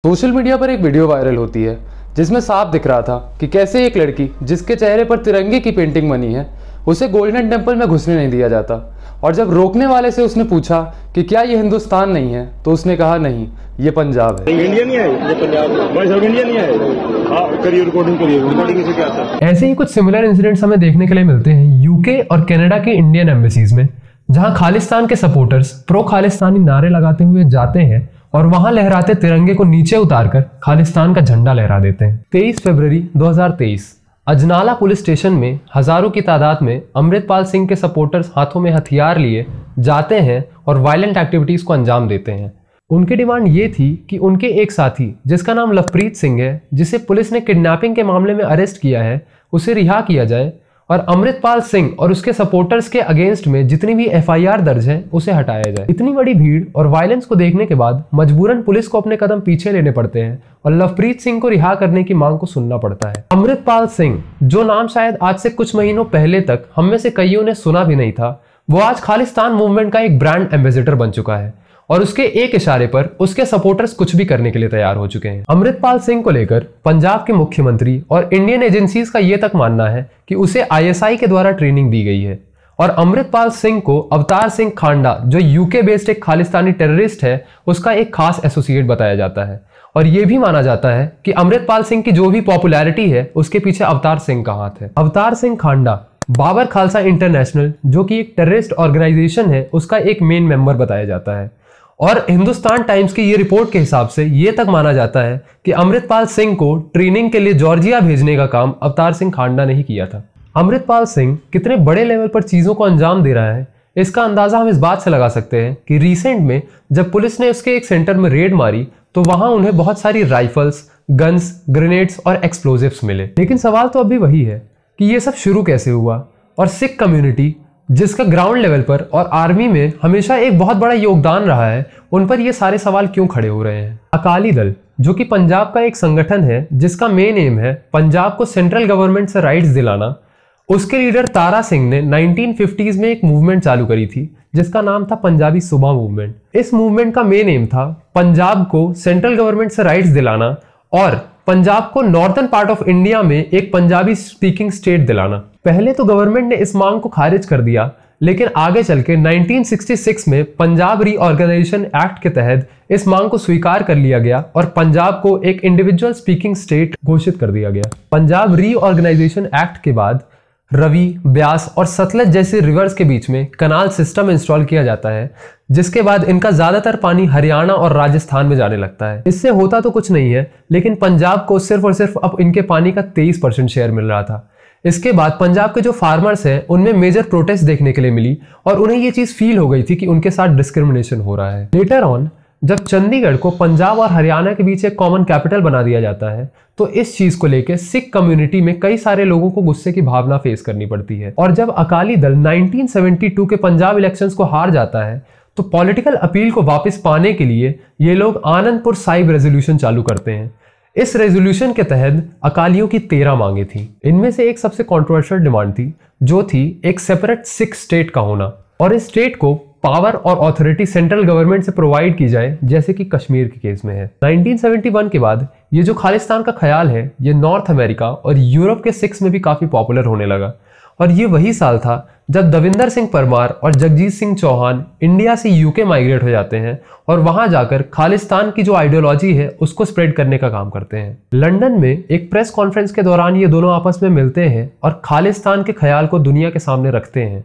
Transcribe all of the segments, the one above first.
Social media पर एक video viral होती है जिसमें साफ दिख रहा था कि कैसे एक लड़की जिसके चेहरे पर तिरंगे की पेंटिंग बनी है उसे गोल्डन टेम्पल में घुसने नहीं दिया जाता। और जब रोकने वाले से उसने पूछा कि क्या ये हिंदुस्तान नहीं है तो उसने कहा नहीं, ये पंजाब है। इंडिया नहीं है, ये पंजाब इंडिया नहीं है। करिए रिकॉर्डिंग से क्या आता है। ऐसे ही कुछ सिमिलर इंसिडेंट्स हमें देखने के लिए मिलते हैं यूके और कनाडा के इंडियन एम्बेसीज में, जहां खालिस्तान के सपोर्टर्स प्रो खालिस्तानी नारे लगाते हुए जाते हैं और वहां लहराते तिरंगे को नीचे उतारकर खालिस्तान का झंडा लहरा देते हैं। 23 फरवरी 2023 अजनाला पुलिस स्टेशन में हजारों की तादाद में अमृतपाल सिंह के सपोर्टर्स हाथों में हथियार लिए जाते हैं और वायलेंट एक्टिविटीज को अंजाम देते हैं। उनकी डिमांड ये थी कि उनके एक साथी जिसका नाम लवप्रीत सिंह है, जिसे पुलिस ने किडनैपिंग के मामले में अरेस्ट किया है, उसे रिहा किया जाए और अमृतपाल सिंह और उसके सपोर्टर्स के अगेंस्ट में जितनी भी एफआईआर दर्ज है उसे हटाया जाए। इतनी बड़ी भीड़ और वायलेंस को देखने के बाद मजबूरन पुलिस को अपने कदम पीछे लेने पड़ते हैं और लवप्रीत सिंह को रिहा करने की मांग को सुनना पड़ता है। अमृतपाल सिंह, जो नाम शायद आज से कुछ महीनों पहले तक हम में से कईयों ने सुना भी नहीं था, वो आज खालिस्तान मूवमेंट का एक ब्रांड एम्बेसडर बन चुका है और उसके एक इशारे पर उसके सपोर्टर्स कुछ भी करने के लिए तैयार हो चुके हैं। अमृतपाल सिंह को लेकर पंजाब के मुख्यमंत्री और इंडियन एजेंसीज का यह तक मानना है कि उसे आईएसआई के द्वारा ट्रेनिंग दी गई है और अमृतपाल सिंह को अवतार सिंह खांडा, जो यूके बेस्ड एक खालिस्तानी टेररिस्ट है, उसका एक खास एसोसिएट बताया जाता है। और यह भी माना जाता है कि अमृतपाल सिंह की जो भी पॉपुलैरिटी है उसके पीछे अवतार सिंह का हाथ है। अवतार सिंह खांडा बाबर खालसा इंटरनेशनल, जो कि एक टेररिस्ट ऑर्गेनाइजेशन है, उसका एक मेन मेंबर बताया जाता है। और हिंदुस्तान टाइम्स की ये रिपोर्ट के हिसाब से ये तक माना जाता है कि अमृतपाल सिंह को ट्रेनिंग के लिए जॉर्जिया भेजने का काम अवतार सिंह खांडा ने ही किया था। अमृतपाल सिंह कितने बड़े लेवल पर चीजों को अंजाम दे रहा है, इसका अंदाजा हम इस बात से लगा सकते हैं कि रिसेंट में जब पुलिस ने उसके एक सेंटर में रेड मारी तो वहां उन्हें बहुत सारी राइफल्स, गन्स, ग्रेनेड्स और एक्सप्लोजिव्स मिले। लेकिन सवाल तो अभी वही है कि ये सब शुरू कैसे हुआ और सिख कम्युनिटी, जिसका ग्राउंड लेवल पर और आर्मी में हमेशा एक बहुत बड़ा योगदान रहा है, उन पर ये सारे सवाल क्यों खड़े हो रहे हैं। अकाली दल, जो कि पंजाब का एक संगठन है जिसका मेन एम है पंजाब को सेंट्रल गवर्नमेंट से राइट्स दिलाना, उसके लीडर तारा सिंह ने 1950s में एक मूवमेंट चालू करी थी जिसका नाम था पंजाबी सुबह मूवमेंट। इस मूवमेंट का मेन एम था पंजाब को सेंट्रल गवर्नमेंट से राइट्स दिलाना और पंजाब को नॉर्दर्न पार्ट ऑफ इंडिया में एक पंजाबी स्पीकिंग स्टेट दिलाना। पहले तो गवर्नमेंट ने इस मांग को खारिज कर दिया, लेकिन आगे चल के 1966 में पंजाब रीऑर्गेनाइजेशन एक्ट के तहत इस मांग को स्वीकार कर लिया गया और पंजाब को एक इंडिविजुअल स्पीकिंग स्टेट घोषित कर दिया गया। पंजाब रीऑर्गेनाइजेशन एक्ट के बाद रवि, ब्यास और सतलज जैसे रिवर्स के बीच में कनाल सिस्टम इंस्टॉल किया जाता है, जिसके बाद इनका ज्यादातर पानी हरियाणा और राजस्थान में जाने लगता है। इससे होता तो कुछ नहीं है, लेकिन पंजाब को सिर्फ और सिर्फ अब इनके पानी का 23% शेयर मिल रहा था। इसके बाद पंजाब के जो फार्मर्स हैं उनमें मेजर प्रोटेस्ट देखने के लिए मिली और उन्हें ये चीज फील हो गई थी कि उनके साथ डिस्क्रिमिनेशन हो रहा है। लेटर ऑन जब चंडीगढ़ को पंजाब और हरियाणा के बीच एक कॉमन कैपिटल बना दिया जाता है तो इस चीज को लेकर सिख कम्युनिटी में कई सारे लोगों को गुस्से की भावना फेस करनी पड़ती है। और जब अकाली दल 1972 के पंजाब इलेक्शंस को हार जाता है तो पॉलिटिकल अपील को वापस पाने के लिए ये लोग आनंदपुर साहिब रेजोल्यूशन चालू करते हैं। इस रेजोल्यूशन के तहत अकालियों की 13 मांगे थी। इनमें से एक सबसे कंट्रोवर्शियल डिमांड थी, जो थी एक सेपरेट सिख स्टेट का होना और इस स्टेट को पावर और अथॉरिटी सेंट्रल गवर्नमेंट से प्रोवाइड की जाए, जैसे कि कश्मीर के केस में है। 1971 के बाद ये जो खालिस्तान का ख्याल है ये नॉर्थ अमेरिका और यूरोप के सिख्स में भी काफी पॉपुलर होने लगा। और ये वही साल था जब दविंदर सिंह परमार और जगजीत सिंह चौहान इंडिया से यूके माइग्रेट हो जाते हैं और वहां जाकर खालिस्तान की जो आइडियोलॉजी है उसको स्प्रेड करने का काम करते हैं। लंदन में एक प्रेस कॉन्फ्रेंस के दौरान ये दोनों आपस में मिलते हैं और खालिस्तान के ख्याल को दुनिया के सामने रखते हैं।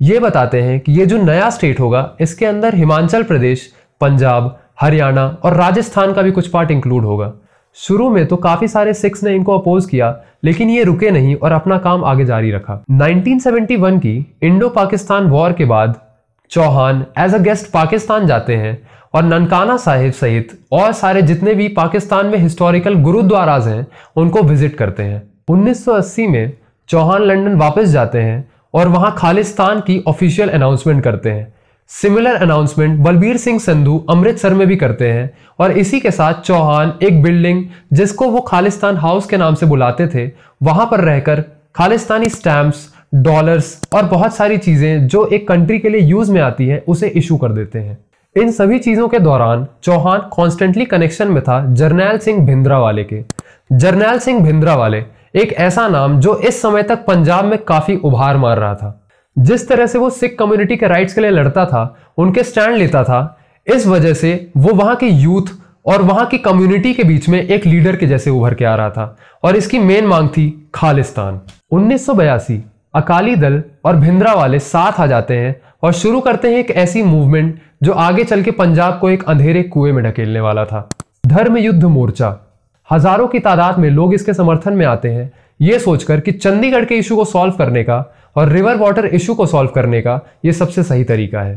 ये बताते हैं कि ये जो नया स्टेट होगा इसके अंदर हिमाचल प्रदेश, पंजाब, हरियाणा और राजस्थान का भी कुछ पार्ट इंक्लूड होगा। शुरू में तो काफी सारे सिख्स ने इनको अपोज किया, लेकिन ये रुके नहीं और अपना काम आगे जारी रखा। 1971 की इंडो पाकिस्तान वॉर के बाद Chauhan as a guest Pakistan जाते हैं और ननकाना साहिब सहित और सारे जितने भी पाकिस्तान में हिस्टोरिकल गुरुद्वाराज हैं उनको विजिट करते हैं। 1980 में चौहान लंदन वापस जाते हैं और वहां खालिस्तान की ऑफिशियल अनाउंसमेंट करते हैं। सिमिलर अनाउंसमेंट बलबीर सिंह संधू अमृतसर में भी करते हैं और इसी के साथ चौहान एक बिल्डिंग जिसको वो खालिस्तान हाउस के नाम से बुलाते थे, वहां पर रहकर खालिस्तानी स्टैम्प्स, डॉलर्स और बहुत सारी चीजें जो एक कंट्री के लिए यूज में आती है उसे इशू कर देते हैं। इन सभी चीजों के दौरान चौहान कॉन्स्टेंटली कनेक्शन में था जरनैल सिंह भिंद्रावाले के। जरनैल सिंह भिंद्रावाले एक ऐसा नाम जो इस समय तक पंजाब में काफी उभार मार रहा था। जिस तरह से वो सिख कम्युनिटी के राइट्स के लिए लड़ता था, उनके स्टैंड लेता था, इस वजह से वो वहां के यूथ और वहां की कम्युनिटी के बीच में एक लीडर के जैसे उभर के आ रहा था और इसकी मेन मांग थी खालिस्तान। 1982 अकाली दल और भिंद्रावाले साथ आ जाते हैं और शुरू करते हैं एक ऐसी मूवमेंट जो आगे चल के पंजाब को एक अंधेरे कुएं में ढकेलने वाला था, धर्म युद्ध मोर्चा। हजारों की तादाद में लोग इसके समर्थन में आते हैं, ये सोचकर कि चंडीगढ़ के इशू को सॉल्व करने का और रिवर वाटर इशू को सॉल्व करने का ये सबसे सही तरीका है।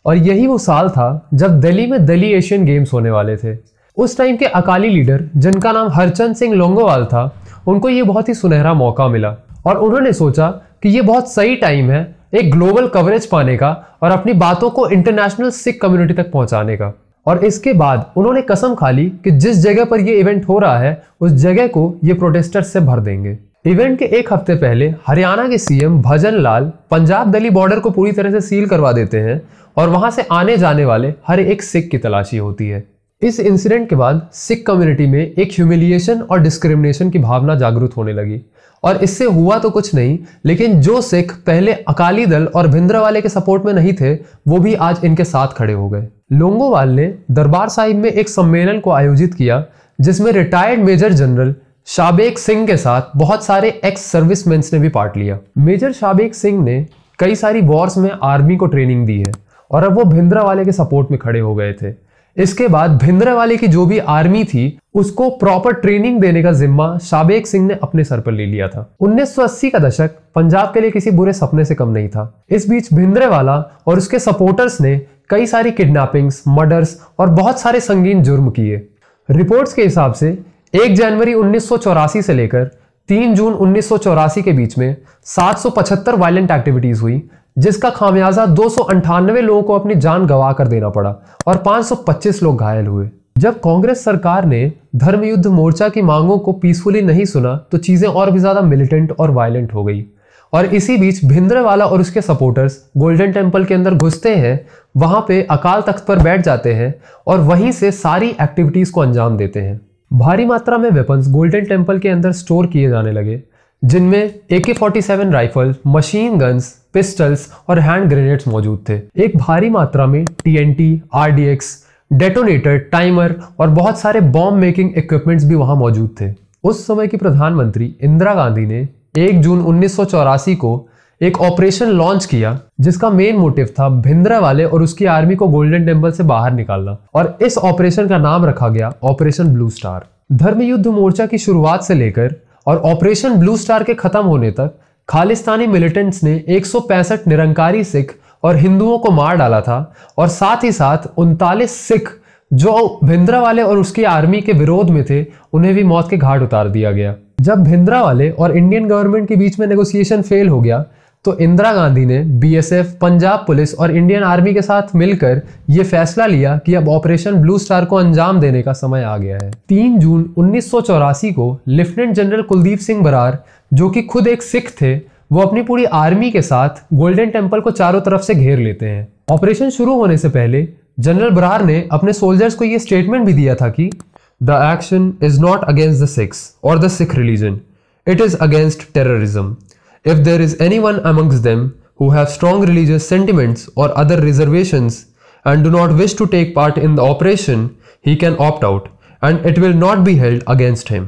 और यही वो साल था जब दिल्ली में दिल्ली एशियन गेम्स होने वाले थे। उस टाइम के अकाली लीडर जिनका नाम हरचंद सिंह लोंगोवाल था, उनको ये बहुत ही सुनहरा मौका मिला और उन्होंने सोचा कि ये बहुत सही टाइम है एक ग्लोबल कवरेज पाने का और अपनी बातों को इंटरनेशनल सिख कम्युनिटी तक पहुंचाने का। और इसके बाद उन्होंने कसम खा ली कि जिस जगह पर ये इवेंट हो रहा है उस जगह को ये प्रोटेस्टर्स से भर देंगे। इवेंट के एक हफ्ते पहले हरियाणा के सीएम भजन लाल पंजाब दिल्ली बॉर्डर को पूरी तरह से सील करवा देते हैं और वहां से आने जाने वाले हर एक सिख की तलाशी होती है। इस इंसिडेंट के बाद सिख कम्युनिटी में एक ह्यूमिलिएशन और डिस्क्रिमिनेशन की भावना जागरूक होने लगी और इससे हुआ तो कुछ नहीं, लेकिन जो सिख पहले अकाली दल और भिंद्रावाले के सपोर्ट में नहीं थे वो भी आज इनके साथ खड़े हो गए। लोंगोवाल ने दरबार साहिब में एक सम्मेलन को आयोजित किया जिसमें retired major general Shabeg Singh के साथ बहुत सारे एक्स सर्विसमैन ने भी पार्ट लिया। मेजर शाबेग सिंह ने कई सारी वॉर्स में आर्मी को ट्रेनिंग दी है और अब वो भिंद्रावाले के सपोर्ट में खड़े हो गए थे। इसके बाद भिंद्रावाले की जो भी आर्मी थी उसको प्रॉपर ट्रेनिंग देने का जिम्मा शाबेग सिंह ने अपने सर पर ले लिया था। 1980 का दशक पंजाब के लिए किसी बुरे सपने से कम नहीं था। इस बीच भिंद्रावाला और उसके सपोर्टर्स ने कई सारी किडनैपिंग्स, मर्डर्स और बहुत सारे संगीन जुर्म किए। रिपोर्ट्स के हिसाब से 1 जनवरी 1984 से लेकर 3 जून 1984 के बीच में 775 वायलेंट एक्टिविटीज हुई, जिसका खामियाजा 298 लोगों को अपनी जान गंवा कर देना पड़ा और 525 लोग घायल हुए। जब कांग्रेस सरकार ने धर्म युद्ध मोर्चा की मांगों को पीसफुली नहीं सुना तो चीजें और भी ज्यादा मिलिटेंट और वायलेंट हो गई और इसी बीच भिंद्रावाला और उसके सपोर्टर्स गोल्डन टेम्पल के अंदर घुसते हैं, वहां पे अकाल तख्त पर बैठ जाते हैं और वहीं से सारी एक्टिविटीज को अंजाम देते हैं। भारी मात्रा में वेपन्स गोल्डन टेम्पल के अंदर स्टोर किए जाने लगे, जिनमें AK-47 rifle, machine guns, pistols और हैंड ग्रेनेड्स मौजूद थे। एक भारी मात्रा में TNT, RDX, डेटोनेटर, टाइमर और बहुत सारे बॉम्ब मेकिंग इक्विपमेंट्स भी वहां मौजूद थे। उस समय की प्रधानमंत्री इंदिरा गांधी ने 1 जून 1984 को एक ऑपरेशन लॉन्च किया जिसका मेन मोटिव था भिंद्रावाले और उसकी आर्मी को गोल्डन टेम्पल से बाहर निकालना और इस ऑपरेशन का नाम रखा गया ऑपरेशन ब्लू स्टार। धर्म युद्ध मोर्चा की शुरुआत से लेकर और ऑपरेशन ब्लू स्टार के खत्म होने तक खालिस्तानी मिलिटेंट्स ने 165 निरंकारी सिख और हिंदुओं को मार डाला था और साथ ही साथ 39 सिख जो भिंद्रावाले और उसकी आर्मी के विरोध में थे उन्हें भी मौत के घाट उतार दिया गया। जब भिंद्रावाले और इंडियन गवर्नमेंट के बीच में नेगोशिएशन फेल हो गया तो इंदिरा गांधी ने BSF, पंजाब पुलिस और इंडियन आर्मी के साथ मिलकर यह फैसला लिया कि अब ऑपरेशन ब्लू स्टार को अंजाम देने का समय आ गया है। 3 जून 1984 को लेफ्टिनेंट जनरल कुलदीप सिंह बरार, जो कि खुद एक सिख थे, वो अपनी पूरी आर्मी के साथ गोल्डन टेम्पल को चारों तरफ से घेर लेते हैं। ऑपरेशन शुरू होने से पहले जनरल बरार ने अपने सोल्जर्स को यह स्टेटमेंट भी दिया था कि the action is not against the Sikhs और the Sikh religion, it is against terrorism. If there is anyone amongst them who have strong religious sentiments or other reservations and do not wish to take part in the operation, he can opt out and it will not be held against him.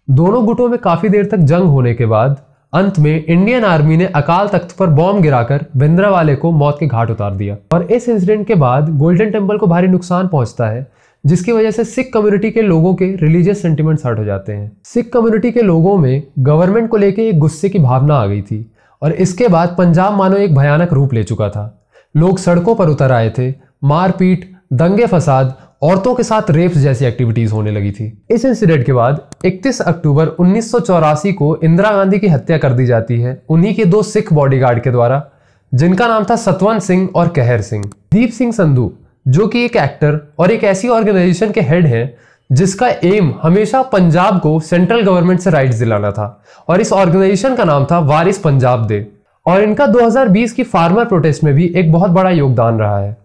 दोनों गुटों में काफी देर तक जंग होने के बाद अंत में इंडियन आर्मी ने अकाल तख्त पर बॉम्ब गिराकर भिंद्रावाले को मौत के घाट उतार दिया और इस इंसिडेंट के बाद गोल्डन टेम्पल को भारी नुकसान पहुंचता है, जिसकी वजह से सिख कम्युनिटी के लोगों के रिलीजियस सेंटिमेंट्स हर्ट हो जाते हैं। सिख कम्युनिटी के लोगों में गवर्नमेंट को लेकर एक गुस्से की भावना आ गई थी और इसके बाद पंजाब मानो एक भयानक रूप ले चुका था। लोग सड़कों पर उतर आए थे, मारपीट, दंगे फसाद, औरतों के साथ रेप्स जैसी एक्टिविटीज होने लगी थी। इस इंसिडेंट के बाद 31 अक्टूबर 1984 को इंदिरा गांधी की हत्या कर दी जाती है उन्हीं के 2 सिख बॉडीगार्ड के द्वारा, जिनका नाम था सतवंत सिंह और कहर सिंह। दीप सिंह संधू, जो कि एक एक्टर और एक ऐसी ऑर्गेनाइजेशन के हेड है जिसका एम हमेशा पंजाब को सेंट्रल गवर्नमेंट से राइट्स दिलाना था, और इस ऑर्गेनाइजेशन का नाम था वारिस पंजाब दे, और इनका 2020 की फार्मर प्रोटेस्ट में भी एक बहुत बड़ा योगदान रहा है।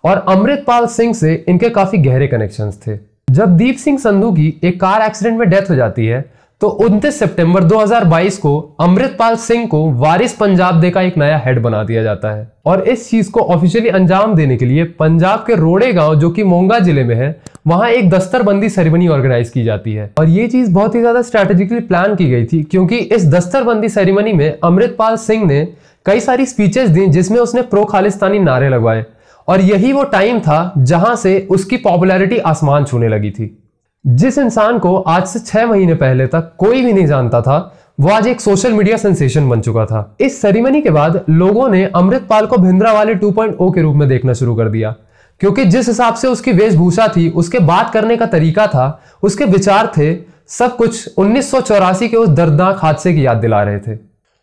और अमृतपाल सिंह से इनके काफी गहरे कनेक्शंस थे। जब दीप सिंह संधू की एक कार एक्सीडेंट में डेथ हो जाती है तो 29 सितंबर 2022 को अमृतपाल सिंह को वारिस पंजाब दे का एक नया हेड बना दिया जाता है और इस चीज को ऑफिशियली अंजाम देने के लिए पंजाब के रोड़े गांव जो कि मोंगा जिले में है वहां एक दस्तरबंदी सेरेमनी ऑर्गेनाइज की जाती है। और ये चीज बहुत ही ज्यादा स्ट्रेटेजिकली प्लान की गई थी क्योंकि इस दस्तरबंदी सेरेमनी में अमृतपाल सिंह ने कई सारी स्पीचेस दी जिसमें उसने प्रो खालिस्तानी नारे लगवाए और यही वो टाइम था जहां से उसकी पॉपुलैरिटी आसमान छूने लगी थी। जिस इंसान को आज से 6 महीने पहले तक कोई भी नहीं जानता था वो आज एक सोशल मीडिया सेंसेशन बन चुका था। इस सेरेमनी के बाद लोगों ने अमृतपाल को भिंद्रावाले 2.0 के रूप में देखना शुरू कर दिया क्योंकि जिस हिसाब से उसकी वेशभूषा थी, उसके बात करने का तरीका था, उसके विचार थे, सब कुछ 1984 के उस दर्दनाक हादसे की याद दिला रहे थे।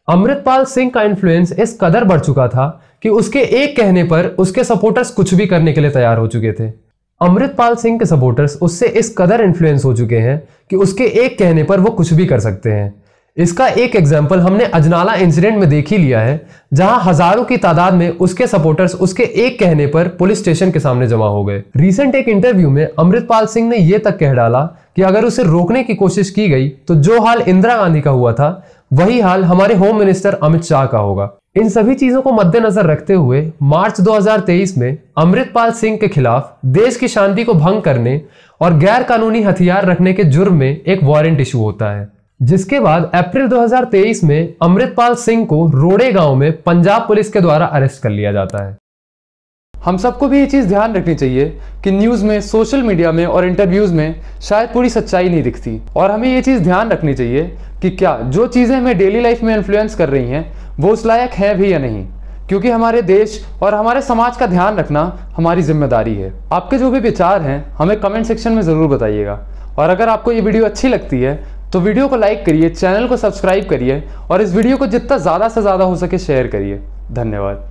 अमृतपाल सिंह का इन्फ्लुएंस इस कदर बढ़ चुका था कि उसके एक कहने पर उसके सपोर्टर्स कुछ भी करने के लिए तैयार हो चुके थे। अमृतपाल सिंह के सपोर्टर्स उससे इस कदर इन्फ्लुएंस हो चुके हैं कि उसके एक कहने पर वो कुछ भी कर सकते हैं। इसका एक एग्जाम्पल हमने अजनाला इंसिडेंट में देख ही लिया है जहां हजारों की तादाद में उसके सपोर्टर्स उसके एक कहने पर पुलिस स्टेशन के सामने जमा हो गए। रिसेंट एक इंटरव्यू में अमृतपाल सिंह ने यह तक कह डाला कि अगर उसे रोकने की कोशिश की गई तो जो हाल इंदिरा गांधी का हुआ था वही हाल हमारे होम मिनिस्टर अमित शाह का होगा। इन सभी चीजों को मद्देनजर रखते हुए मार्च 2023 में अमृतपाल सिंह के खिलाफ देश की शांति को भंग करने और गैर कानूनी हथियार रखने के जुर्म में एक वारंट इशू होता है, जिसके बाद अप्रैल 2023 में अमृतपाल सिंह को रोड़े गांव में पंजाब पुलिस के द्वारा अरेस्ट कर लिया जाता है। हम सबको भी ये चीज़ ध्यान रखनी चाहिए कि न्यूज़ में, सोशल मीडिया में और इंटरव्यूज़ में शायद पूरी सच्चाई नहीं दिखती और हमें ये चीज़ ध्यान रखनी चाहिए कि क्या जो चीज़ें हमें डेली लाइफ में इन्फ्लुएंस कर रही हैं वो उस लायक हैं भी या नहीं, क्योंकि हमारे देश और हमारे समाज का ध्यान रखना हमारी जिम्मेदारी है। आपके जो भी विचार हैं हमें कमेंट सेक्शन में ज़रूर बताइएगा और अगर आपको ये वीडियो अच्छी लगती है तो वीडियो को लाइक करिए, चैनल को सब्सक्राइब करिए और इस वीडियो को जितना ज़्यादा से ज़्यादा हो सके शेयर करिए। धन्यवाद।